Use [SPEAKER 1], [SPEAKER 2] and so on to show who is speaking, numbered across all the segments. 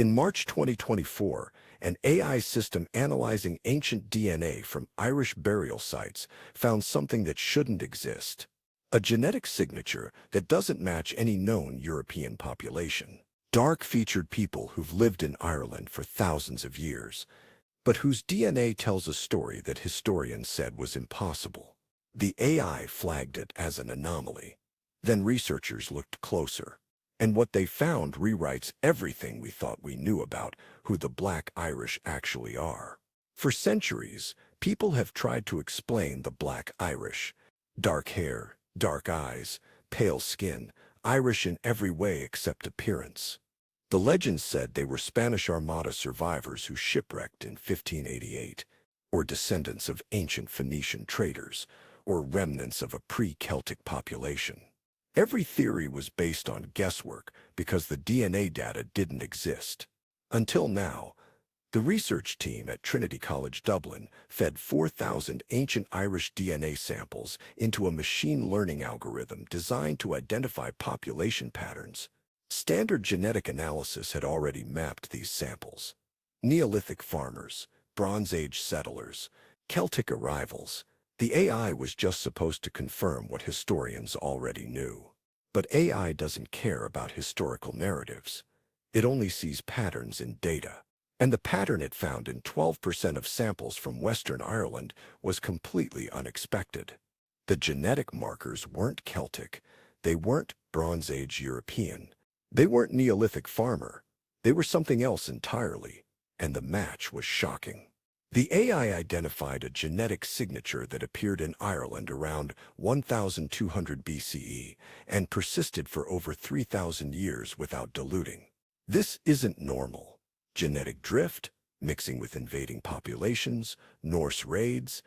[SPEAKER 1] In March 2024, an AI system analyzing ancient DNA from Irish burial sites found something that shouldn't exist. A genetic signature that doesn't match any known European population. Dark-featured people who've lived in Ireland for thousands of years, but whose DNA tells a story that historians said was impossible. The AI flagged it as an anomaly. Then researchers looked closer. And what they found rewrites everything we thought we knew about who the Black Irish actually are. For centuries, people have tried to explain the Black Irish. Dark hair, dark eyes, pale skin, Irish in every way except appearance. The legends said they were Spanish Armada survivors who shipwrecked in 1588, or descendants of ancient Phoenician traders, or remnants of a pre-Celtic population. Every theory was based on guesswork because the DNA data didn't exist. Until now, the research team at Trinity College Dublin fed 4,000 ancient Irish DNA samples into a machine learning algorithm designed to identify population patterns. Standard genetic analysis had already mapped these samples. Neolithic farmers, Bronze Age settlers, Celtic arrivals. The AI was just supposed to confirm what historians already knew. But AI doesn't care about historical narratives. It only sees patterns in data. And the pattern it found in 12% of samples from Western Ireland was completely unexpected. The genetic markers weren't Celtic. They weren't Bronze Age European. They weren't Neolithic farmer. They were something else entirely. And the match was shocking. The AI identified a genetic signature that appeared in Ireland around 1200 BCE and persisted for over 3,000 years without diluting. This isn't normal. Genetic drift, mixing with invading populations, Norse raids,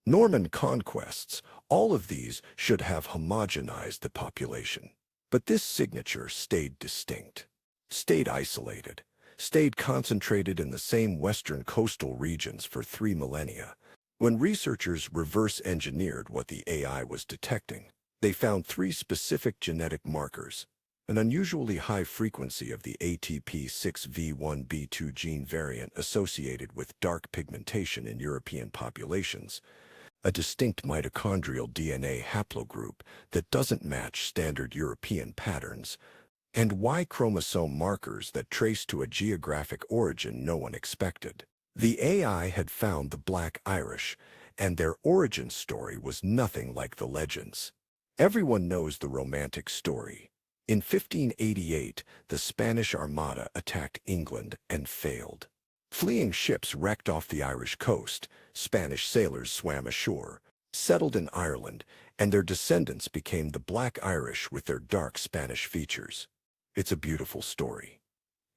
[SPEAKER 1] Norman conquests, all of these should have homogenized the population. But this signature stayed distinct, stayed isolated, stayed concentrated in the same western coastal regions for 3 millennia. When researchers reverse-engineered what the AI was detecting, they found 3 specific genetic markers: an unusually high frequency of the ATP6V1B2 gene variant associated with dark pigmentation in European populations, a distinct mitochondrial DNA haplogroup that doesn't match standard European patterns, and Y chromosome markers that trace to a geographic origin no one expected. The AI had found the Black Irish, and their origin story was nothing like the legends. Everyone knows the romantic story. In 1588, the Spanish Armada attacked England and failed. Fleeing ships wrecked off the Irish coast. Spanish sailors swam ashore, settled in Ireland, and their descendants became the Black Irish with their dark Spanish features. It's a beautiful story.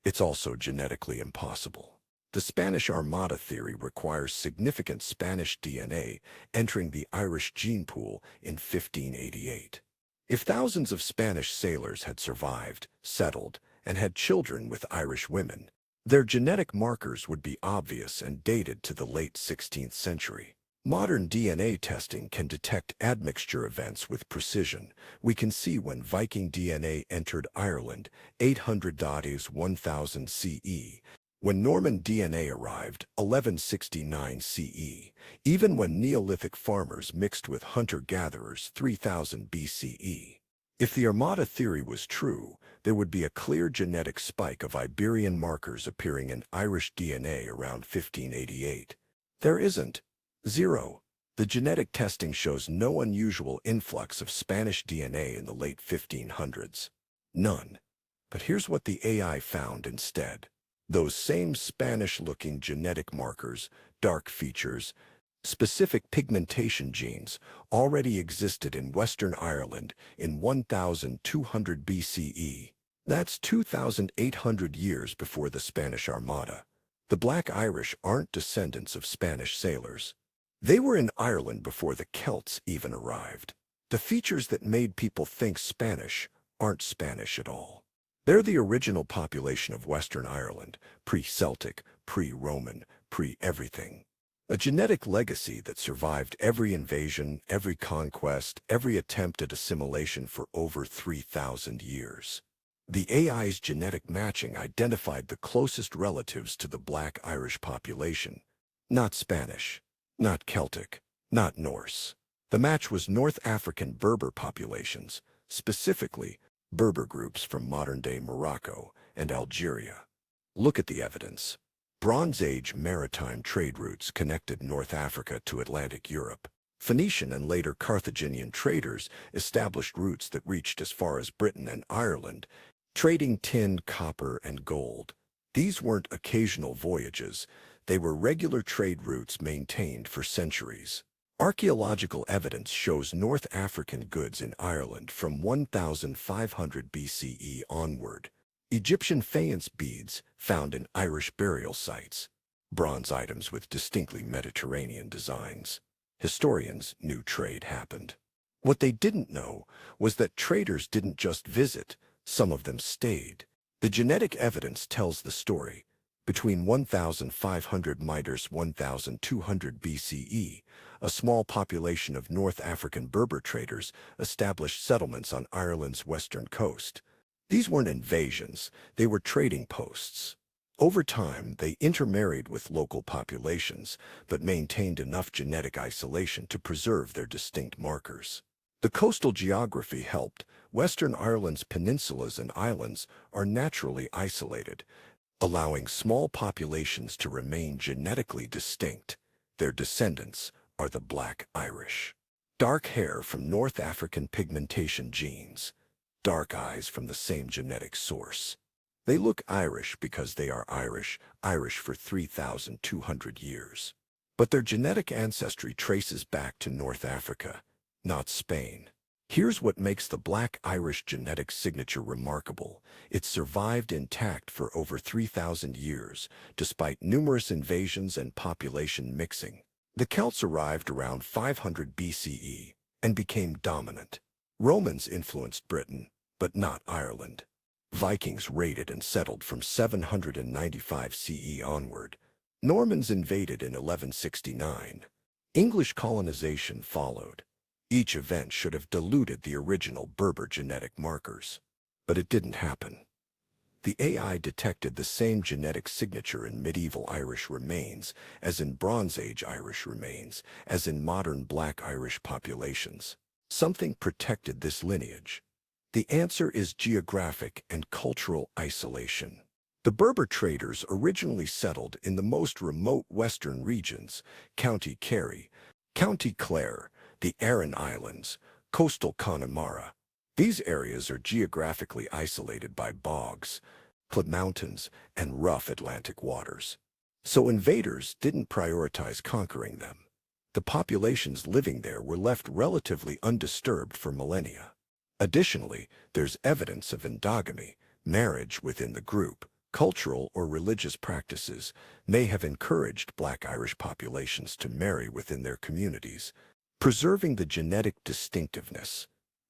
[SPEAKER 1] It's also genetically impossible. The Spanish Armada theory requires significant Spanish DNA entering the Irish gene pool in 1588. If thousands of Spanish sailors had survived, settled, and had children with Irish women, their genetic markers would be obvious and dated to the late 16th century. Modern DNA testing can detect admixture events with precision. We can see when Viking DNA entered Ireland, 800 1000 CE, when Norman DNA arrived, 1169 CE, even when Neolithic farmers mixed with hunter-gatherers, 3000 BCE. If the Armada theory was true, there would be a clear genetic spike of Iberian markers appearing in Irish DNA around 1588. There isn't. 0. The genetic testing shows no unusual influx of Spanish DNA in the late 1500s. None. But here's what the AI found instead. Those same Spanish-looking genetic markers, dark features, specific pigmentation genes already existed in Western Ireland in 1200 BCE. That's 2,800 years before the Spanish Armada. The Black Irish aren't descendants of Spanish sailors. They were in Ireland before the Celts even arrived. The features that made people think Spanish aren't Spanish at all. They're the original population of Western Ireland, pre-Celtic, pre-Roman, pre-everything. A genetic legacy that survived every invasion, every conquest, every attempt at assimilation for over 3,000 years. The AI's genetic matching identified the closest relatives to the Black Irish population. Not Spanish, not Celtic, not Norse. The match was North African Berber populations, specifically Berber groups from modern-day Morocco and Algeria. Look at the evidence. Bronze Age maritime trade routes connected North Africa to Atlantic Europe. Phoenician and later Carthaginian traders established routes that reached as far as Britain and Ireland, trading tin, copper, and gold. These weren't occasional voyages. They were regular trade routes maintained for centuries. Archaeological evidence shows North African goods in Ireland from 1500 BCE onward. Egyptian faience beads found in Irish burial sites. Bronze items with distinctly Mediterranean designs. Historians knew trade happened. What they didn't know was that traders didn't just visit, some of them stayed. The genetic evidence tells the story. Between 1500 Midas 1200 BCE, a small population of North African Berber traders established settlements on Ireland's western coast. These weren't invasions, they were trading posts. Over time, they intermarried with local populations, but maintained enough genetic isolation to preserve their distinct markers. The coastal geography helped. Western Ireland's peninsulas and islands are naturally isolated, allowing small populations to remain genetically distinct. Their descendants are the Black Irish. Dark hair from North African pigmentation genes. Dark eyes from the same genetic source. They look Irish because they are Irish for 3,200 years. But their genetic ancestry traces back to North Africa, not Spain. Here's what makes the Black Irish genetic signature remarkable. It survived intact for over 3,000 years, despite numerous invasions and population mixing. The Celts arrived around 500 BCE and became dominant. Romans influenced Britain, but not Ireland. Vikings raided and settled from 795 CE onward. Normans invaded in 1169. English colonization followed. Each event should have diluted the original Berber genetic markers. But it didn't happen. The AI detected the same genetic signature in medieval Irish remains as in Bronze Age Irish remains, as in modern Black Irish populations. Something protected this lineage. The answer is geographic and cultural isolation. The Berber traders originally settled in the most remote western regions, County Kerry, County Clare, the Aran Islands, coastal Connemara. These areas are geographically isolated by bogs, cliff mountains, and rough Atlantic waters. So invaders didn't prioritize conquering them. The populations living there were left relatively undisturbed for millennia. Additionally, there's evidence of endogamy, marriage within the group. Cultural or religious practices may have encouraged Black Irish populations to marry within their communities, preserving the genetic distinctiveness.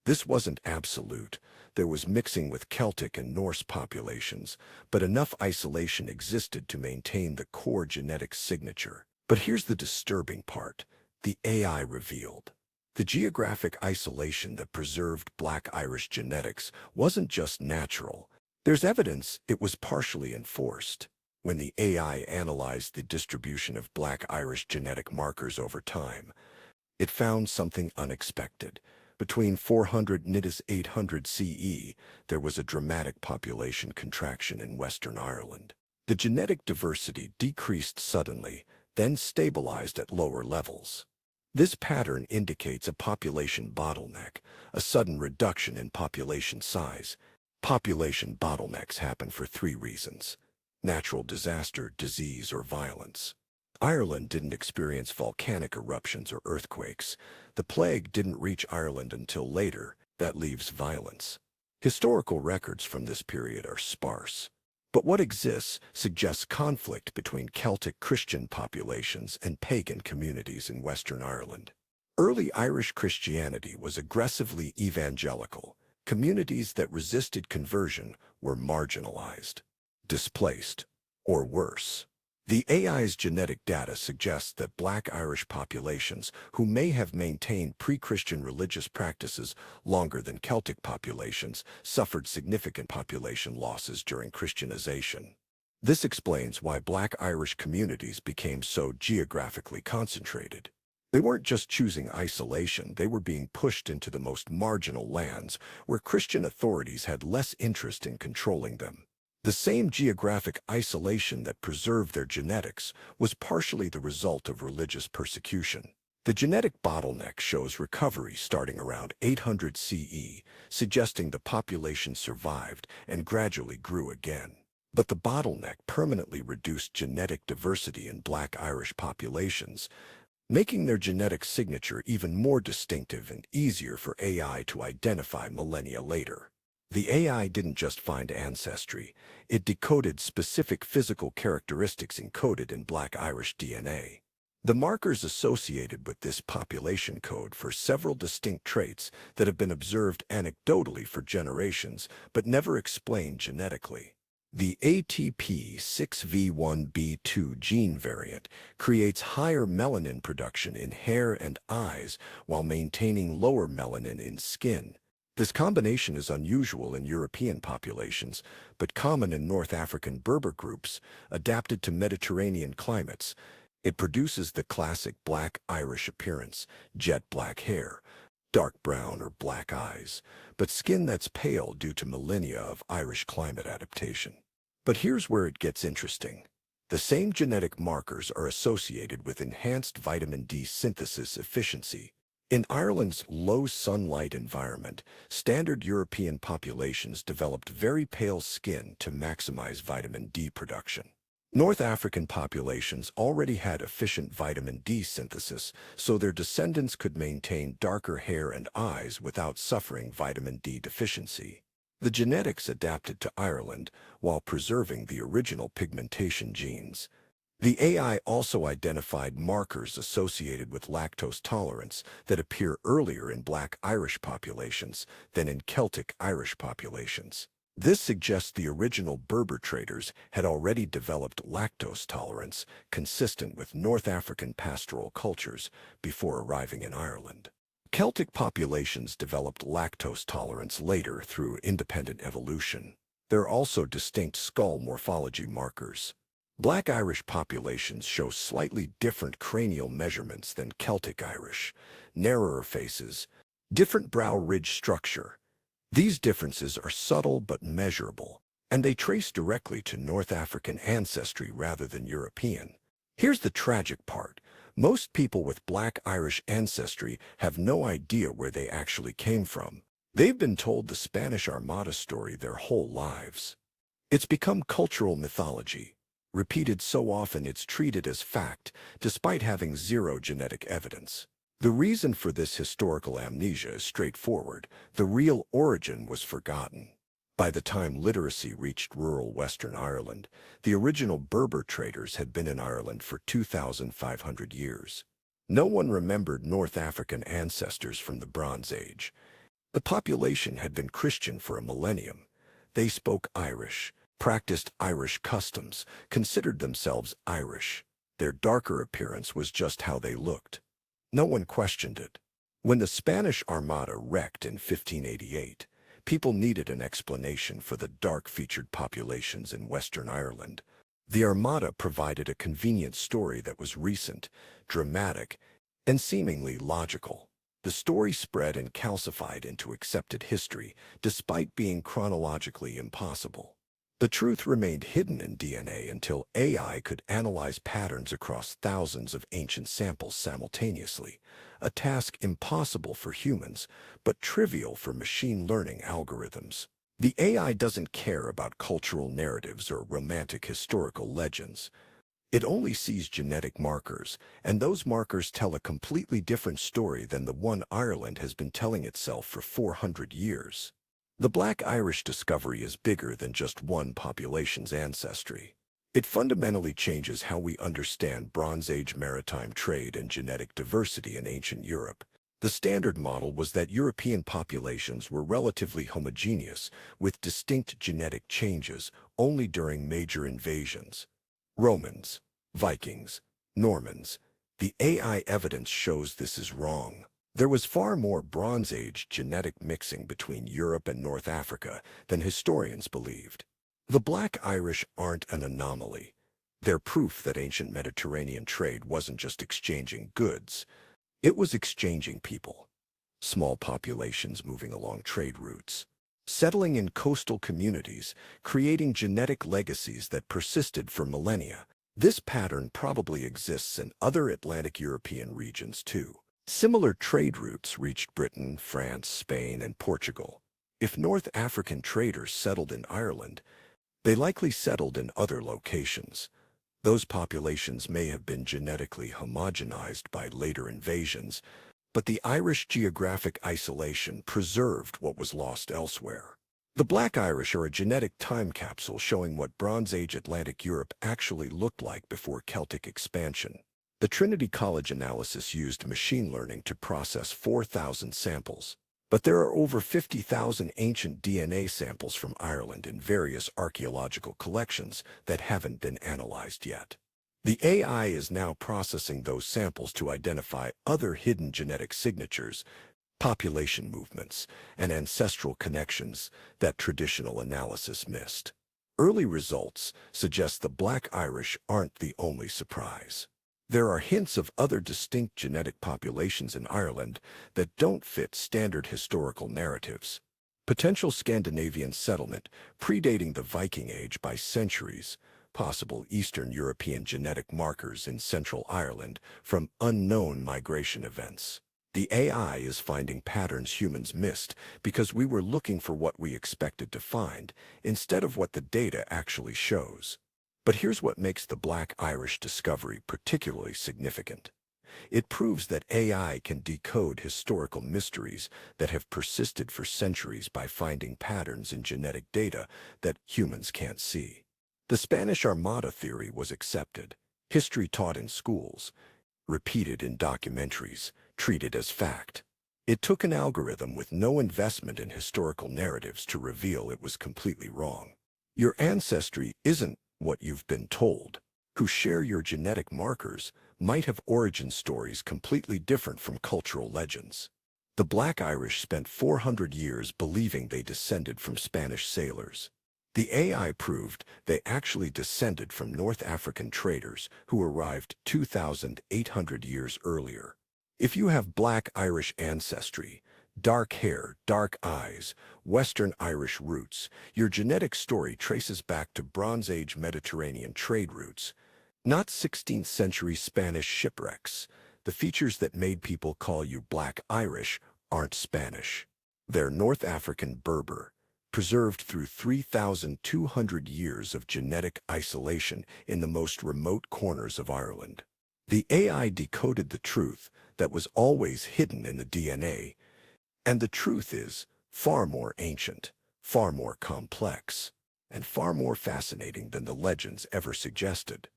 [SPEAKER 1] This wasn't absolute. There was mixing with Celtic and Norse populations, but enough isolation existed to maintain the core genetic signature. But here's the disturbing part. The AI revealed. The geographic isolation that preserved Black Irish genetics wasn't just natural. There's evidence it was partially enforced. When the AI analyzed the distribution of Black Irish genetic markers over time, it found something unexpected. Between 400 and 800 CE, there was a dramatic population contraction in Western Ireland. The genetic diversity decreased suddenly, then stabilized at lower levels. This pattern indicates a population bottleneck, a sudden reduction in population size. Population bottlenecks happen for three reasons: natural disaster, disease, or violence. Ireland didn't experience volcanic eruptions or earthquakes. The plague didn't reach Ireland until later. That leaves violence. Historical records from this period are sparse. But what exists suggests conflict between Celtic Christian populations and pagan communities in Western Ireland. Early Irish Christianity was aggressively evangelical. Communities that resisted conversion were marginalized, displaced, or worse. The AI's genetic data suggests that Black Irish populations, who may have maintained pre-Christian religious practices longer than Celtic populations, suffered significant population losses during Christianization. This explains why Black Irish communities became so geographically concentrated. They weren't just choosing isolation, they were being pushed into the most marginal lands where Christian authorities had less interest in controlling them. The same geographic isolation that preserved their genetics was partially the result of religious persecution. The genetic bottleneck shows recovery starting around 800 CE, suggesting the population survived and gradually grew again. But the bottleneck permanently reduced genetic diversity in Black Irish populations, making their genetic signature even more distinctive and easier for AI to identify millennia later. The AI didn't just find ancestry, it decoded specific physical characteristics encoded in Black Irish DNA. The markers associated with this population code for several distinct traits that have been observed anecdotally for generations but never explained genetically. The ATP6V1B2 gene variant creates higher melanin production in hair and eyes while maintaining lower melanin in skin. This combination is unusual in European populations, but common in North African Berber groups adapted to Mediterranean climates. It produces the classic Black Irish appearance, jet black hair, dark brown or black eyes, but skin that's pale due to millennia of Irish climate adaptation. But here's where it gets interesting. The same genetic markers are associated with enhanced vitamin D synthesis efficiency. In Ireland's low sunlight environment, standard European populations developed very pale skin to maximize vitamin D production. North African populations already had efficient vitamin D synthesis, so their descendants could maintain darker hair and eyes without suffering vitamin D deficiency. The genetics adapted to Ireland while preserving the original pigmentation genes. The AI also identified markers associated with lactose tolerance that appear earlier in Black Irish populations than in Celtic Irish populations. This suggests the original Berber traders had already developed lactose tolerance consistent with North African pastoral cultures before arriving in Ireland. Celtic populations developed lactose tolerance later through independent evolution. There are also distinct skull morphology markers. Black Irish populations show slightly different cranial measurements than Celtic Irish, narrower faces, different brow ridge structure. These differences are subtle but measurable, and they trace directly to North African ancestry rather than European. Here's the tragic part. Most people with Black Irish ancestry have no idea where they actually came from. They've been told the Spanish Armada story their whole lives. It's become cultural mythology, repeated so often it's treated as fact, despite having zero genetic evidence. The reason for this historical amnesia is straightforward. The real origin was forgotten. By the time literacy reached rural Western Ireland, the original Berber traders had been in Ireland for 2,500 years. No one remembered North African ancestors from the Bronze Age. The population had been Christian for a millennium. They spoke Irish, practiced Irish customs, considered themselves Irish. Their darker appearance was just how they looked. No one questioned it. When the Spanish Armada wrecked in 1588, people needed an explanation for the dark-featured populations in Western Ireland. The Armada provided a convenient story that was recent, dramatic, and seemingly logical. The story spread and calcified into accepted history, despite being chronologically impossible. The truth remained hidden in DNA until AI could analyze patterns across thousands of ancient samples simultaneously, a task impossible for humans, but trivial for machine learning algorithms. The AI doesn't care about cultural narratives or romantic historical legends. It only sees genetic markers, and those markers tell a completely different story than the one Ireland has been telling itself for 400 years. The Black Irish discovery is bigger than just one population's ancestry. It fundamentally changes how we understand Bronze Age maritime trade and genetic diversity in ancient Europe. The standard model was that European populations were relatively homogeneous, with distinct genetic changes only during major invasions. Romans, Vikings, Normans. The AI evidence shows this is wrong. There was far more Bronze Age genetic mixing between Europe and North Africa than historians believed. The Black Irish aren't an anomaly. They're proof that ancient Mediterranean trade wasn't just exchanging goods, it was exchanging people. Small populations moving along trade routes, settling in coastal communities, creating genetic legacies that persisted for millennia. This pattern probably exists in other Atlantic European regions too. Similar trade routes reached Britain, France, Spain, and Portugal. If North African traders settled in Ireland, they likely settled in other locations. Those populations may have been genetically homogenized by later invasions, but the Irish geographic isolation preserved what was lost elsewhere. The Black Irish are a genetic time capsule showing what Bronze Age Atlantic Europe actually looked like before Celtic expansion. The Trinity College analysis used machine learning to process 4,000 samples, but there are over 50,000 ancient DNA samples from Ireland in various archaeological collections that haven't been analyzed yet. The AI is now processing those samples to identify other hidden genetic signatures, population movements, and ancestral connections that traditional analysis missed. Early results suggest the Black Irish aren't the only surprise. There are hints of other distinct genetic populations in Ireland that don't fit standard historical narratives. Potential Scandinavian settlement predating the Viking Age by centuries, possible Eastern European genetic markers in Central Ireland from unknown migration events. The AI is finding patterns humans missed because we were looking for what we expected to find instead of what the data actually shows. But here's what makes the Black Irish discovery particularly significant. It proves that AI can decode historical mysteries that have persisted for centuries by finding patterns in genetic data that humans can't see. The Spanish Armada theory was accepted, history taught in schools, repeated in documentaries, treated as fact. It took an algorithm with no investment in historical narratives to reveal it was completely wrong. Your ancestry isn't what you've been told. Who share your genetic markers might have origin stories completely different from cultural legends. The Black Irish spent 400 years believing they descended from Spanish sailors. The AI proved they actually descended from North African traders who arrived 2,800 years earlier. If you have Black Irish ancestry, dark hair, dark eyes, Western Irish roots, your genetic story traces back to Bronze Age Mediterranean trade routes, not 16th century Spanish shipwrecks. The features that made people call you Black Irish aren't Spanish. They're North African Berber, preserved through 3,200 years of genetic isolation in the most remote corners of Ireland. The AI decoded the truth that was always hidden in the DNA, and the truth is far more ancient, far more complex, and far more fascinating than the legends ever suggested.